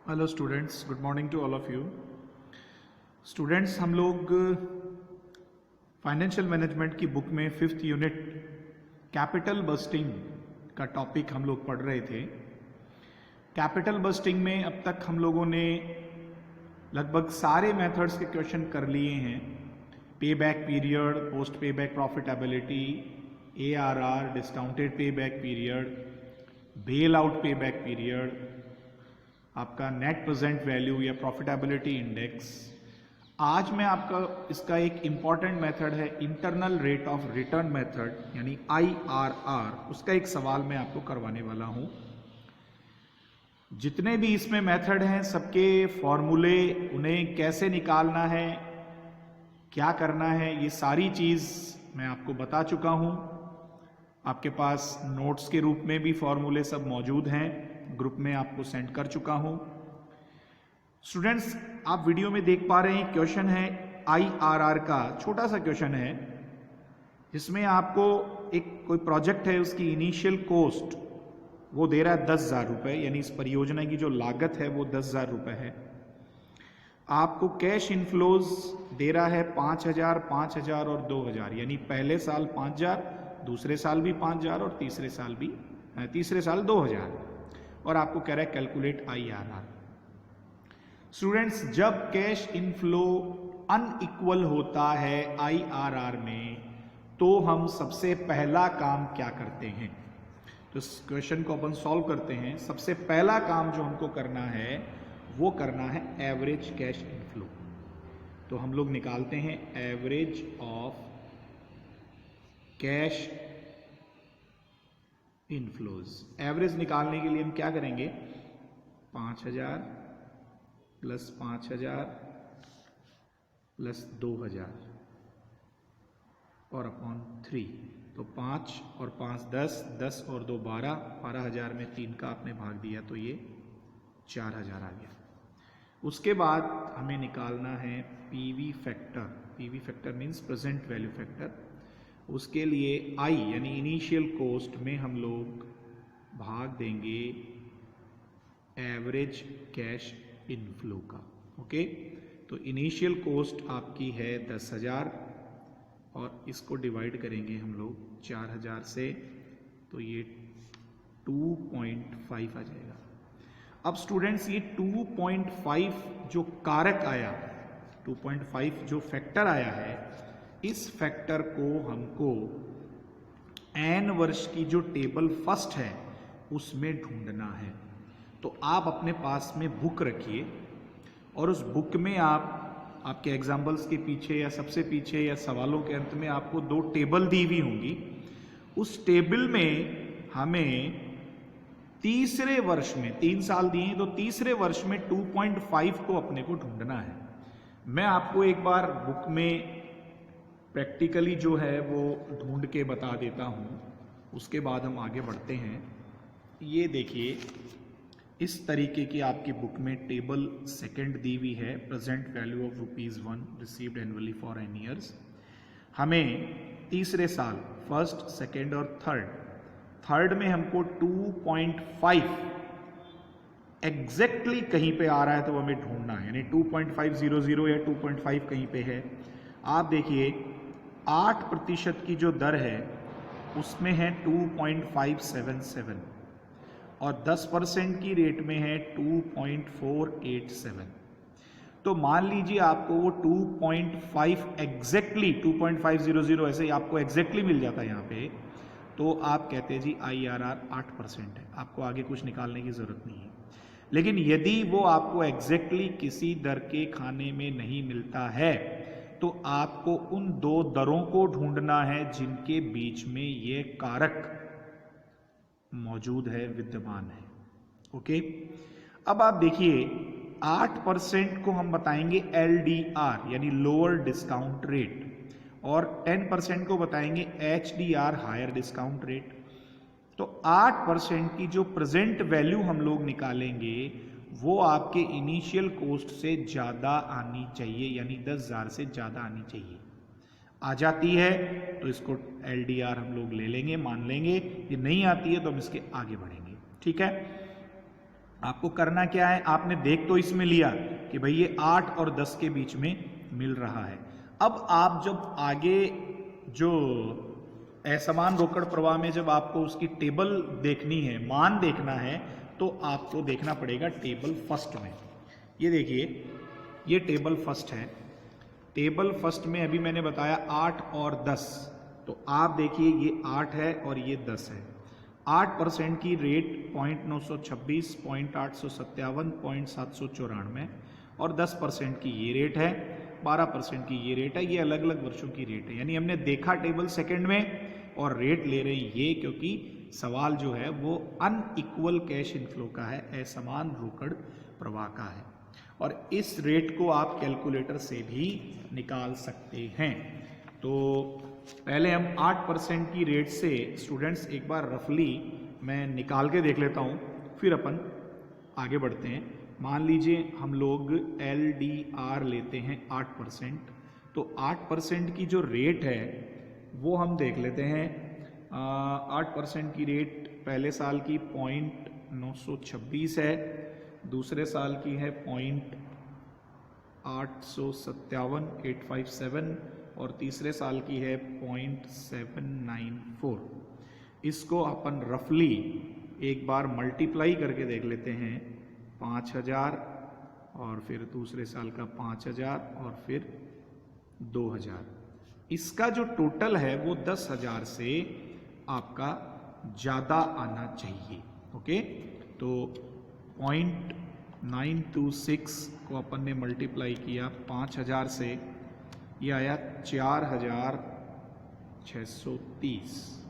Hello students, good morning to all of you. Students, हम लोग financial management की book में 5th यूनिट कैपिटल बस्टिंग का topic हम लोग पढ़ रहे थे। कैपिटल बस्टिंग में अब तक हम लोगों ने लगभग सारे मेथड्स के क्वेश्चन कर लिए हैं। पे बैक पीरियड, पोस्ट पे back profitability, ARR, discounted pay back period, bail out पे बैक पीरियड, आपका नेट प्रेजेंट वैल्यू या प्रॉफिटेबिलिटी इंडेक्स। आज मैं आपका इसका एक इम्पॉर्टेंट मेथड है internal rate of return method यानी IRR, उसका एक सवाल मैं आपको करवाने वाला हूं। जितने भी इसमें मेथड हैं सबके फॉर्मूले, उन्हें कैसे निकालना है, क्या करना है, ये सारी चीज मैं आपको बता चुका हूं। आपके पास नोट्स के रूप में भी फॉर्मूले सब मौजूद हैं, ग्रुप में आपको सेंड कर चुका हूं। स्टूडेंट्स, आप वीडियो में देख पा रहे हैं क्वेश्चन है IRR का, छोटा सा क्वेश्चन है जिसमें आपको एक कोई प्रोजेक्ट है, उसकी इनिशियल कॉस्ट वो दे रहा है 10,000 रुपए, यानी इस परियोजना की जो लागत है वो 10,000 रुपए है। आपको कैश इनफ्लोज दे रहा है 5,000, 5,000 और 2,000, यानी पहले साल 5,000, दूसरे साल भी 5,000 और तीसरे साल 2,000, और आपको कह रहा है कैलकुलेट IRR। स्टूडेंट्स, जब कैश इनफ्लो अनइक्वल होता है IRR में, तो हम सबसे पहला काम क्या करते हैं? तो इस क्वेश्चन को अपन सॉल्व करते हैं। सबसे पहला काम जो हमको करना है वो करना है एवरेज कैश इनफ्लो। तो हम लोग निकालते हैं average of cash inflows. Average निकालने के लिए हम क्या करेंगे? 5,000 प्लस 5,000 प्लस 2,000 और अपॉन 3। तो 5 और 5 10, 10 और 2 12, 12,000 में 3 का आपने भाग दिया तो ये 4,000 आ गया। उसके बाद हमें निकालना है PV factor. PV factor means present value factor. उसके लिए I यानी इनिशियल कॉस्ट में हम लोग भाग देंगे एवरेज कैश इनफ्लो का। ओके, तो इनिशियल कॉस्ट आपकी है 10,000 और इसको डिवाइड करेंगे हम लोग 4,000 से, तो ये 2.5 आ जाएगा। अब स्टूडेंट्स, ये 2.5 जो कारक आया, 2.5 जो फैक्टर आया है, इस फैक्टर को हमको n वर्ष की जो टेबल फर्स्ट है उसमें ढूंढना है। तो आप अपने पास में बुक रखिए और उस बुक में आपके एग्जाम्पल्स के पीछे या सबसे पीछे या सवालों के अंत में आपको 2 टेबल दी हुई होंगी। उस टेबल में हमें तीसरे वर्ष में 3 साल दिए हैं, तो तीसरे वर्ष में 2.5 को अपने को ढूंढना है। मैं आपको एक बार बुक में प्रैक्टिकली जो है वो ढूंढ के बता देता हूं, उसके बाद हम आगे बढ़ते हैं। ये देखिए, इस तरीके की आपकी बुक में टेबल सेकंड दी हुई है, present value of ₹1 received annually for n years. हमें तीसरे साल फर्स्ट, सेकंड और थर्ड में हमको 2.5 एग्जैक्टली कहीं पे आ रहा है तो हमें ढूंढना है, यानी 2.500 या 2.5 कहीं पे है। आप देखिए 8% की जो दर है उसमें है 2.577 और 10% की रेट में है 2.487। तो मान लीजिए आपको वो 2.5 एग्जैक्टली 2.500 ऐसे ही आपको एग्जैक्टली मिल जाता है यहाँ पे, तो आप कहते हैं जी IRR 8% है, आपको आगे कुछ निकालने की जरूरत नहीं है। लेकिन यदि वो आपको एग्जैक्टली किसी दर के खाने में नहीं मिलता है तो आपको उन 2 दरों को ढूंढना है जिनके बीच में ये कारक मौजूद है, विद्यमान है। ओके, अब आप देखिए 8% को हम बताएंगे LDR यानी लोअर डिस्काउंट रेट, और 10% को बताएंगे HDR हायर डिस्काउंट रेट। तो 8% की जो प्रेजेंट वैल्यू हम लोग निकालेंगे वो आपके इनिशियल कॉस्ट से ज्यादा आनी चाहिए, यानी 10,000 से ज्यादा आनी चाहिए। आ जाती है तो इसको LDR हम लोग ले लेंगे, मान लेंगे। ये नहीं आती है तो हम इसके आगे बढ़ेंगे। ठीक है, आपको करना क्या है, आपने देख तो इसमें लिया कि भाई ये 8 और 10 के बीच में मिल रहा है। अब आप जब आगे जो असमान रोकड़ प्रवाह में जब आपको उसकी टेबल देखनी है, मान देखना है, तो आपको देखना पड़ेगा टेबल फर्स्ट में। ये देखिए, ये टेबल फर्स्ट है। टेबल फर्स्ट में अभी मैंने बताया 8 और 10, तो आप देखिए ये 8 है और ये 10 है। 8% की रेट 0.926, 0.857, 0.794 और 10% की ये रेट है, 12% की ये रेट है। ये अलग अलग वर्षों की रेट है, यानी हमने देखा टेबल सेकंड में और रेट ले रही ये, क्योंकि सवाल जो है वो अनइक्वल कैश इनफ्लो का है, असमान रोकड़ प्रवाह का है। और इस रेट को आप कैलकुलेटर से भी निकाल सकते हैं। तो पहले हम 8% की रेट से स्टूडेंट्स एक बार रफली मैं निकाल के देख लेता हूँ, फिर अपन आगे बढ़ते हैं। मान लीजिए हम लोग LDR लेते हैं 8%, तो 8% की जो रेट है वो हम देख लेते हैं। 8% की रेट पहले साल की 0.926 है, दूसरे साल की है 0.857 और तीसरे साल की है 0.794। इसको अपन रफली एक बार मल्टीप्लाई करके देख लेते हैं, 5000 और फिर दूसरे साल का 5000 और फिर 2000। इसका जो टोटल है वो 10,000 से आपका ज़्यादा आना चाहिए। ओके, तो 0.926 को अपन ने मल्टीप्लाई किया 5000 से, ये आया 4630।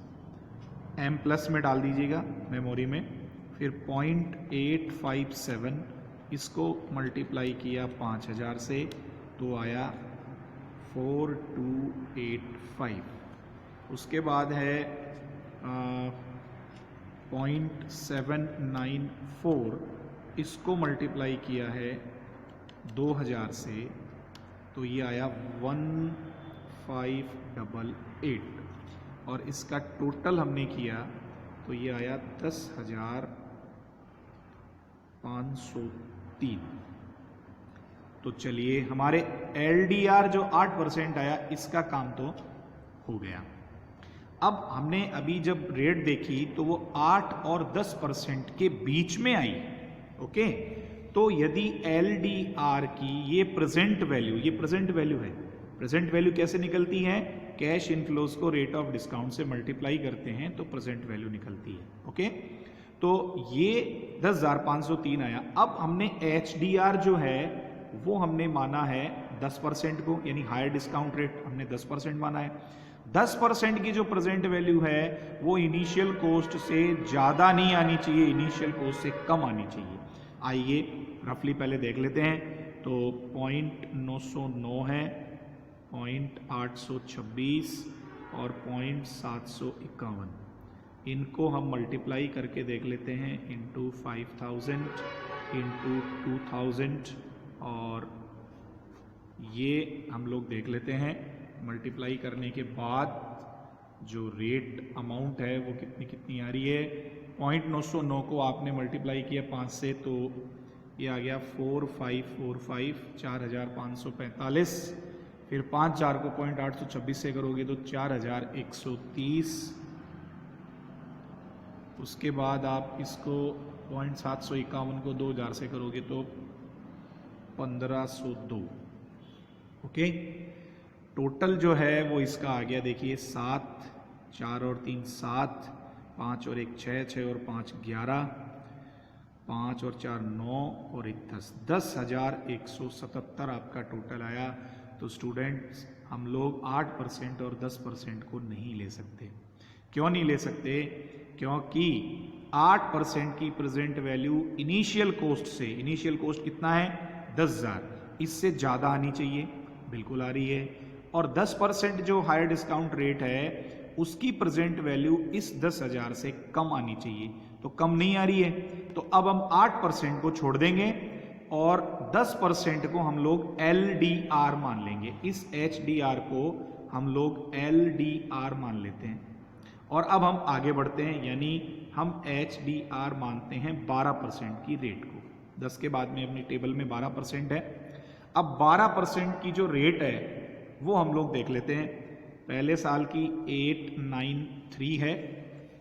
M प्लस में डाल दीजिएगा मेमोरी में, फिर 0.857 इसको मल्टीप्लाई किया 5000 से, तो आया 4285। उसके बाद है 0.794, इसको मल्टीप्लाई किया है 2000 से, तो ये आया 1588 और इसका टोटल हमने किया तो ये आया 10,503। तो चलिए, हमारे LDR जो 8% आया इसका काम तो हो गया। अब हमने अभी जब रेट देखी तो वो 8 और 10% के बीच में आई। ओके, तो यदि LDR की ये प्रेजेंट वैल्यू है, प्रेजेंट वैल्यू कैसे निकलती है, कैश इनफ्लोज को रेट ऑफ डिस्काउंट से मल्टीप्लाई करते हैं तो प्रेजेंट वैल्यू निकलती है। ओके, तो ये 10,503 आया। अब हमने HDR जो है वो हमने माना है 10% को, यानी हायर डिस्काउंट रेट हमने 10% माना है। 10% की जो प्रेजेंट वैल्यू है वो इनिशियल कॉस्ट से ज़्यादा नहीं आनी चाहिए, इनिशियल कॉस्ट से कम आनी चाहिए। आइए रफली पहले देख लेते हैं। तो 0.909 है, 0.826 और 0.751, इनको हम मल्टीप्लाई करके देख लेते हैं इंटू 5000 इंटू 2000, और ये हम लोग देख लेते हैं मल्टीप्लाई करने के बाद जो रेट अमाउंट है वो कितनी आ रही है। 0.909 को आपने मल्टीप्लाई किया 5 से, तो ये आ गया 4545, 4545। फिर 5000 को 0.826 से करोगे तो 4130। उसके बाद आप इसको 0.751 को 2000 से करोगे तो 1502। ओके, टोटल जो है वो इसका आ गया, देखिए 7, 4 और 3 7, 5 और 1 6, 6 और 5 11, 5 और 4 9 और 1 10, 10,177 आपका टोटल आया। तो स्टूडेंट्स, हम लोग 8% और 10% को नहीं ले सकते। क्यों नहीं ले सकते? क्योंकि 8% की प्रेजेंट वैल्यू इनिशियल कॉस्ट से, इनिशियल कॉस्ट कितना है 10,000, इससे ज़्यादा आनी चाहिए, बिल्कुल आ रही है। और 10% जो हायर डिस्काउंट रेट है उसकी प्रेजेंट वैल्यू इस 10,000 से कम आनी चाहिए, तो कम नहीं आ रही है। तो अब हम 8% को छोड़ देंगे और 10% को हम लोग LDR मान लेंगे। इस HDR को हम लोग LDR मान लेते हैं। और अब हम आगे बढ़ते हैं, यानी हम HDR मानते हैं 12% की रेट को। 10 के बाद में अपनी टेबल में 12% है। अब 12% की जो रेट है वो हम लोग देख लेते हैं। पहले साल की 893 है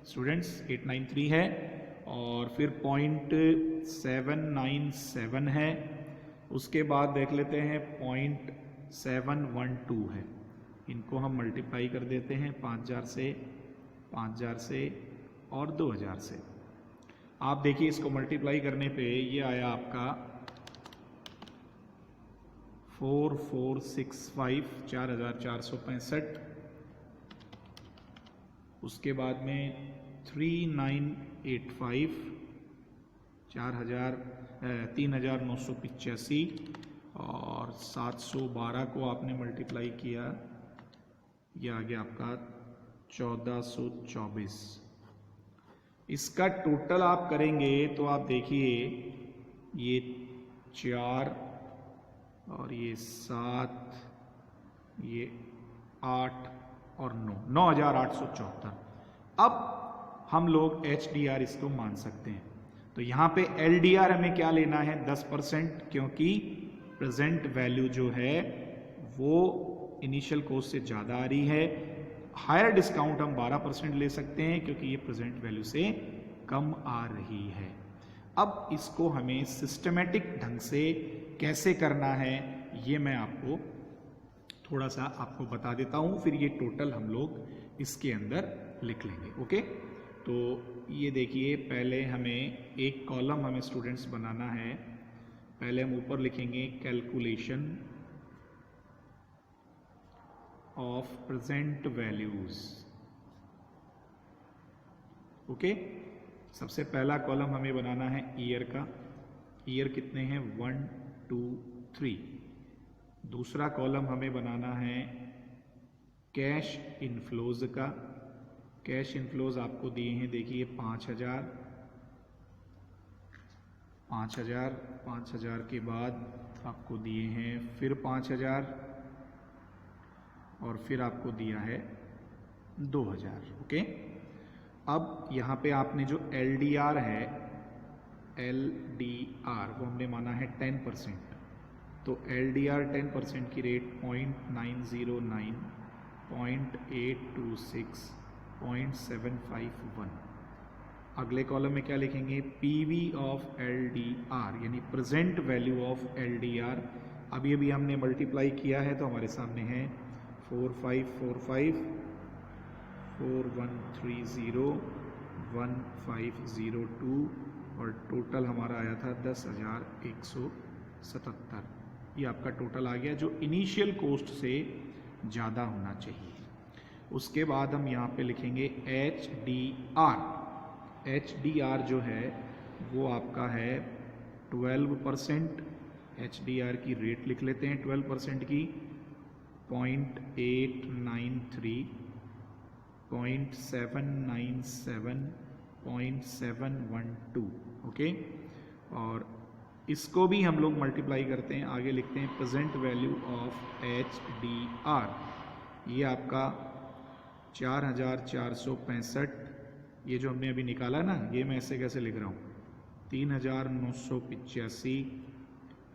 स्टूडेंट्स, 893 है, और फिर 0.797 है। उसके बाद देख लेते हैं 0.712 है। इनको हम मल्टीप्लाई कर देते हैं 5000 से, 5000 से और 2000 से। आप देखिए इसको मल्टीप्लाई करने पे ये आया आपका 4465, 4465। उसके बाद में 3985, 3985, और 712 को आपने मल्टीप्लाई किया, ये आ गया आपका 1424। इसका टोटल आप करेंगे तो आप देखिए ये 4 और ये 7, ये 8 और 9, 9874। अब हम लोग HDR इसको मान सकते हैं। तो यहाँ पे LDR हमें क्या लेना है 10%, क्योंकि प्रेजेंट वैल्यू जो है वो इनिशियल कॉस्ट से ज़्यादा आ रही है। हायर डिस्काउंट हम 12% ले सकते हैं क्योंकि ये प्रेजेंट वैल्यू से कम आ रही है। अब इसको हमें सिस्टमेटिक ढंग से कैसे करना है ये मैं आपको थोड़ा सा आपको बता देता हूँ, फिर ये टोटल हम लोग इसके अंदर लिख लेंगे। ओके, तो ये देखिए पहले हमें एक कॉलम हमें स्टूडेंट्स बनाना है। पहले हम ऊपर लिखेंगे calculation of present values. Okay, सबसे पहला कॉलम हमें बनाना है ईयर का। ईयर कितने हैं 1 2 3। दूसरा कॉलम हमें बनाना है कैश इनफ्लोज का। कैश इनफ्लोज आपको दिए हैं, देखिए 5000, 5000, 5000 के बाद आपको दिए हैं फिर 5000 और फिर आपको दिया है 2000। ओके, अब यहाँ पे आपने जो LDR है, LDR वो हमने माना है 10%। तो LDR 10% की रेट 0.909, 0.826, 0.751। अगले कॉलम में क्या लिखेंगे PV ऑफ LDR यानी प्रेजेंट वैल्यू ऑफ LDR। अभी अभी हमने मल्टीप्लाई किया है तो हमारे सामने है 4545, 4130, 1502 और टोटल हमारा आया था 10,177। ये आपका टोटल आ गया जो इनिशियल कॉस्ट से ज़्यादा होना चाहिए। उसके बाद हम यहाँ पे लिखेंगे HDR। HDR जो है वो आपका है 12%। HDR की रेट लिख लेते हैं 12% की 0.893, 0.797, 0.712। ओके, और इसको भी हम लोग मल्टीप्लाई करते हैं, आगे लिखते हैं प्रेजेंट वैल्यू ऑफ HDR। ये आपका 4465, ये जो हमने अभी निकाला ना, ये मैं ऐसे कैसे लिख रहा हूँ 3985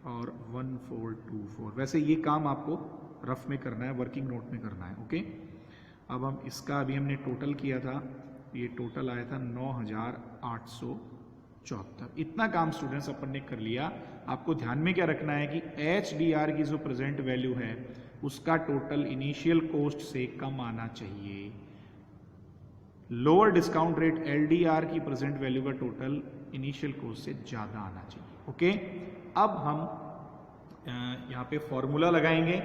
और 1424। वैसे ये काम आपको रफ में करना है, वर्किंग नोट में करना है। ओके, अब हम इसका अभी हमने टोटल किया था, ये टोटल आया था 9874। इतना काम स्टूडेंट्स अपन ने कर लिया। आपको ध्यान में क्या रखना है कि HDR की जो प्रेजेंट वैल्यू है उसका टोटल इनिशियल कॉस्ट से कम आना चाहिए। लोअर डिस्काउंट रेट LDR की प्रेजेंट वैल्यू का टोटल इनिशियल कॉस्ट से ज़्यादा आना चाहिए। ओके, अब हम यहाँ पे फॉर्मूला लगाएंगे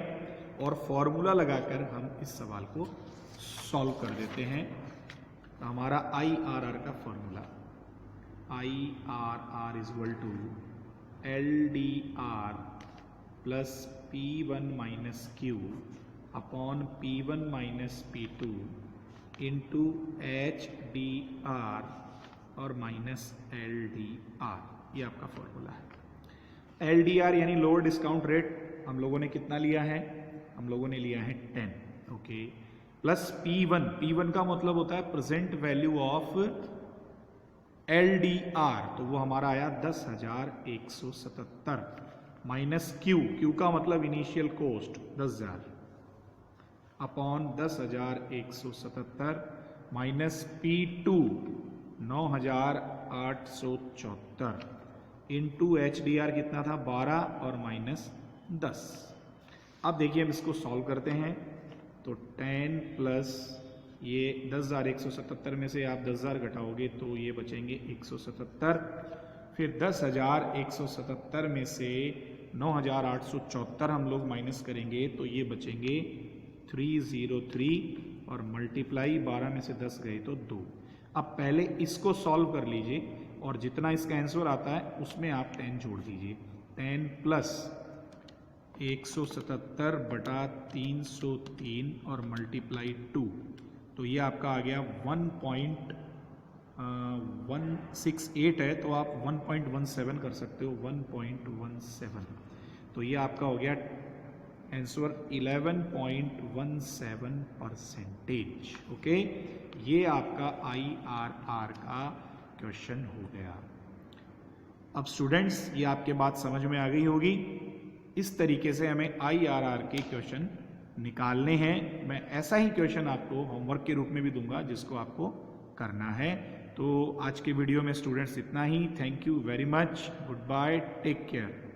और फॉर्मूला लगाकर हम इस सवाल को सॉल्व कर देते हैं। तो हमारा IRR का formula, IRR equal to LDR plus P1 minus Q upon P1 minus P2 into HDR और माइनस LDR। ये आपका फॉर्मूला है। LDR यानी लोअर डिस्काउंट रेट हम लोगों ने कितना लिया है, हम लोगों ने लिया है 10। ओके, प्लस P1, P1 का मतलब होता है प्रेजेंट वैल्यू ऑफ LDR तो वो हमारा आया 10,177 माइनस क्यू का मतलब initial cost 10,000 upon 10,177 minus P2 9,874 into HDR कितना था 12 और माइनस 10। अब देखिए हम इसको सॉल्व करते हैं तो 10 प्लस ये 10,177 में से आप 10,000 घटाओगे तो ये बचेंगे 177, फिर 10,177 में से 9,874 हम लोग माइनस करेंगे तो ये बचेंगे 303 और मल्टीप्लाई 12 में से 10 गए तो 2। अब पहले इसको सॉल्व कर लीजिए और जितना इसका आंसर आता है उसमें आप 10 जोड़ दीजिए। 10 प्लस 177 बटा 303 और मल्टीप्लाई 2 तो ये आपका आ गया 1.168 है तो आप 1.17 कर सकते हो 1.17 तो ये आपका हो गया आंसर 11.17%। ओके, ये आपका IRR का क्वेश्चन हो गया। अब स्टूडेंट्स ये आपके बात समझ में आ गई होगी। इस तरीके से हमें IRR के क्वेश्चन निकालने हैं। मैं ऐसा ही क्वेश्चन आपको होमवर्क के रूप में भी दूंगा जिसको आपको करना है। तो आज के वीडियो में स्टूडेंट्स इतना ही। Thank you very much, good bye, take care.